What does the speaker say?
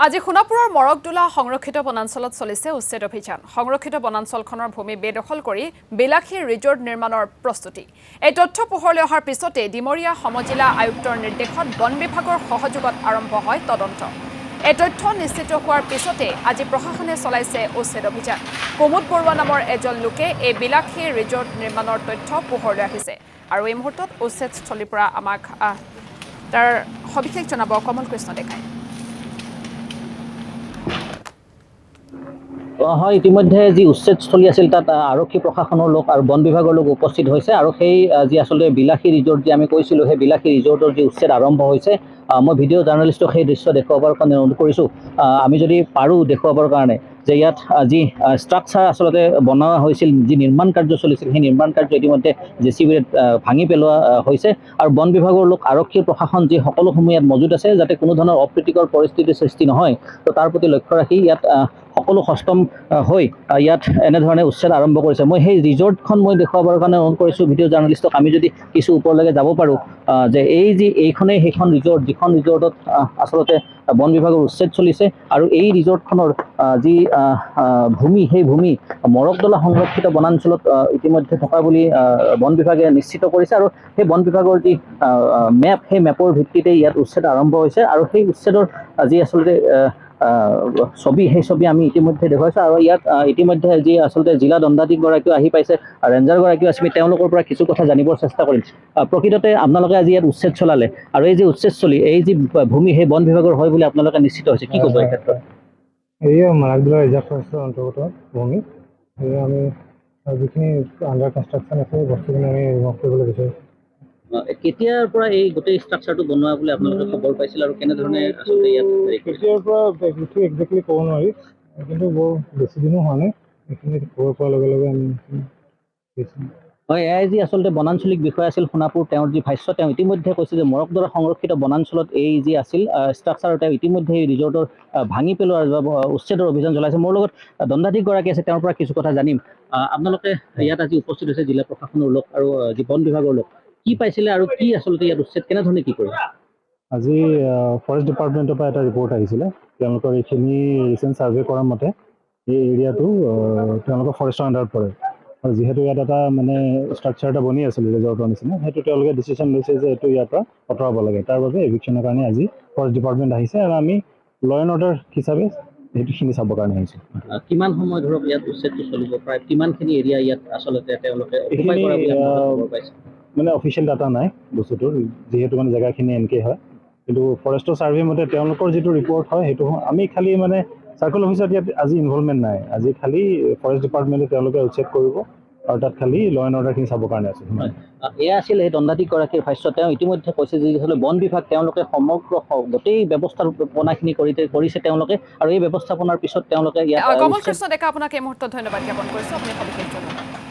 আজি সোণাপুৰৰ মৰকদোলা সংৰক্ষিত বনাঞ্চলত চলিছে উচ্ছেদ অভিযান। সংৰক্ষিত বনাঞ্চলখনৰ ভূমি বেদখল কৰি বিলাসী ৰিজৰ্ট নিৰ্মাণৰ প্ৰস্তুতি। এই তথ্য পোহৰলৈ অহাৰ পিছতে ডিমৰীয়া সমজিলা আয়ুক্তৰ নিৰ্দেশত বন বিভাগৰ সহযোগত আৰম্ভ হয় তদন্ত। এই তথ্য নিশ্চিত হোৱাৰ পিছতে আজি প্ৰশাসনে চলাইছে উচ্ছেদ অভিযান। কুমুদ বৰুৱা নামৰ এজন লোকে এই বিলাসী ৰিজৰ্ট নিৰ্মাণৰ তথ্য পোহৰলৈ আহিছে আৰু এই মুহূৰ্তত উচ্ছেদস্থলীৰ পৰা আমাক তাৰ সবিশেষ জনাব কমল কৃষ্ণ ডেকাই। হয়, ইতিমধ্যে যি উচ্ছেদস্থলী আছিল তাত আৰক্ষী প্ৰশাসনৰ লোক আৰু বন বিভাগৰ লোক উপস্থিত হৈছে আৰু সেই যি আচলতে বিলাসী ৰিজৰ্ট যি আমি কৈছিলোঁ সেই বিলাসী ৰিজৰ্টৰ যি উচ্ছেদ আৰম্ভ হৈছে, মই ভিডিঅ' জাৰ্নেলিষ্টক সেই দৃশ্য দেখুৱাবৰ কাৰণে অনুৰোধ কৰিছোঁ। আমি যদি পাৰোঁ দেখুৱাবৰ কাৰণে যে ইয়াত যি ষ্ট্ৰাকচাৰ আচলতে বনোৱা হৈছিল, যি নিৰ্মাণ কাৰ্য চলিছিল সেই নিৰ্মাণ কাৰ্য ইতিমধ্যে JCB-ৰে ভাঙি পেলোৱা হৈছে আৰু বন বিভাগৰ লোক আৰক্ষী প্ৰশাসন যি সকলোসমূহ ইয়াত মজুত আছে যাতে কোনো ধৰণৰ অপ্ৰীতিকৰ পৰিস্থিতিৰ সৃষ্টি নহয়, তো তাৰ প্ৰতি লক্ষ্য ৰাখি ইয়াত সকলো সষ্টম হৈ ইয়াত এনেধৰণে উচ্ছেদ আৰম্ভ কৰিছে। মই সেই ৰিজৰ্টখন মই দেখুৱাবৰ কাৰণে অনুৰোধ কৰিছোঁ ভিডিঅ' জাৰ্নেলিষ্টক। আমি যদি কিছু ওপৰলৈকে যাব পাৰোঁ যে এইখনেই সেইখন ৰিজৰ্ট যিখন ৰিজৰ্টত আচলতে বন বিভাগৰ উচ্ছেদ চলিছে আৰু এই ৰিজৰ্টখনৰ যি ভূমি সেই ভূমি মৰকদোলা সংৰক্ষিত বনাঞ্চলত ইতিমধ্যে থকা বুলি বন বিভাগে নিশ্চিত কৰিছে আৰু সেই বন বিভাগৰ যি মেপ সেই মেপৰ ভিত্তিতে ইয়াত উচ্ছেদ আৰম্ভ হৈছে আৰু সেই উচ্ছেদৰ যি আচলতে ছবি সেই ছবি আমি ইতিমধ্যে দেখুৱাইছোঁ আৰু ইয়াত ইতিমধ্যে যি আচলতে জিলা দণ্ডাধীশগৰাকীও আহি পাইছে, ৰেঞ্জাৰগৰাকীও আছে। তেওঁলোকৰ পৰা কিছু কথা জানিবৰ চেষ্টা কৰিম। প্ৰকৃততে আপোনালোকে আজি ইয়াত উচ্ছেদ চলালে আৰু এই যি উচ্ছেদস্থলী এই যি ভূমি সেই বন বিভাগৰ হয় বুলি আপোনালোকে নিশ্চিত হৈছে, কি ক'ব এই ক্ষেত্ৰত? এয়া মৰকদোলা ৰিজাৰ্ভ ফৰেষ্টৰ অন্তৰ্গত ভূমি। সেয়ে আমি যিখিনি আণ্ডাৰ কনষ্ট্ৰাকশ্যন আছে সেই বস্তুখিনি আমি ৰিমভ কৰিবলৈ বিচাৰিছোঁ। কেতিয়াৰ পৰা এই গোটেই ষ্ট্ৰাকচাৰটো বনোৱা বুলি আপোনালোকে খবৰ পাইছিল আৰু কেনেধৰণে আচলতে ইয়াত কেতিয়াৰ পৰা এইটো একজেক্টলি ক'ব নোৱাৰি, কিন্তু বৰ বেছি দিনো হোৱা নাই। এইখিনি খবৰ পোৱাৰ লগে লগে আমি হয়, এয়াই যি আচলতে বনাঞ্চলিক বিষয়া আছিল সোণাপুৰ, তেওঁৰ যি ভাষ্য, তেওঁ ইতিমধ্যে কৈছে যে মৰকদোলা সংৰক্ষিত বনাঞ্চলত এই যি আছিল ষ্ট্ৰাকচাৰ তেওঁ ইতিমধ্যে এই ৰিজৰ্টৰ ভাঙি পেলোৱাৰ উচ্ছেদৰ অভিযান চলাইছে। মোৰ লগত দণ্ডাধীশগৰাকী আছে, তেওঁৰ পৰা কিছু কথা জানিম। আপোনালোকে ইয়াত আজি উপস্থিত হৈছে জিলা প্ৰশাসনৰ লোক আৰু যি বন বিভাগৰ লোক, কি পাইছিলে আৰু কি আচলতে ইয়াত উচ্ছেদ কেনেধৰণে কি কৰিলে? আজি ফৰেষ্ট ডিপাৰ্টমেণ্টৰ পৰা এটা ৰিপৰ্ট আহিছিলে। তেওঁলোকৰ এইখিনি ৰিচেণ্ট ছাৰ্ভে কৰাৰ মতে এই এৰিয়াটো তেওঁলোকৰ ফৰেষ্টৰ আণ্ডাৰত পৰে আৰু যিহেতু ইয়াত এটা ষ্ট্ৰাকচাৰ এটা বনি আছিলে ৰিজৰ্টৰ নিচিনা, সেইটো তেওঁলোকে ডিচিশ্যন লৈছে যে এইটো ইয়াৰ পৰা আঁতৰাব লাগে। তাৰ বাবে এভিকশ্যনৰ কাৰণে আজি ফৰেষ্ট ডিপাৰ্টমেণ্ট আহিছে আৰু আমি ল এণ্ড অৰ্ডাৰ হিচাপে সেইখিনি চাবৰ কাৰণে আহিছোঁ। কিমান সময় ধৰক ইয়াত উচ্ছেদটো চলিব, প্ৰায় কিমানখিনি এৰিয়া ইয়াত আচলতে তেওঁলোকে অফিচিয়েল ডাটা নাই বস্তুটোৰ, যিহেতু জেগাখিনি এনকে হয়, কিন্তু ফৰেষ্টৰ ছাৰ্ভে মতে তেওঁলোকৰ যিটো ৰিপৰ্ট হয় সেইটো আমি খালি চাৰ্কল অফিচত ইয়াত আজি ইনভলভমেণ্ট নাই। আজি খালি ফৰেষ্ট ডিপাৰ্টমেণ্টে তেওঁলোকে উচ্ছেদ কৰিব আৰু তাত খালি ল এণ্ড অৰ্ডাৰখিনি চাবৰ কাৰণে আছে। এয়া আছিল এই দণ্ডাধীশগৰাকীৰ ভাষ্য। তেওঁ ইতিমধ্যে কৈছে যে আচলতে বন বিভাগ তেওঁলোকে সমগ্ৰ গোটেই ব্যৱস্থাপনাখিনি কৰিছে তেওঁলোকে আৰু এই ব্যৱস্থাপনাৰ পিছত তেওঁলোকে কমল কৃষ্ণ ডেকা, আপোনাক এই মুহূৰ্তত ধন্যবাদ জ্ঞাপন কৰিছোঁ। আপুনি সবিশেষ জনাব।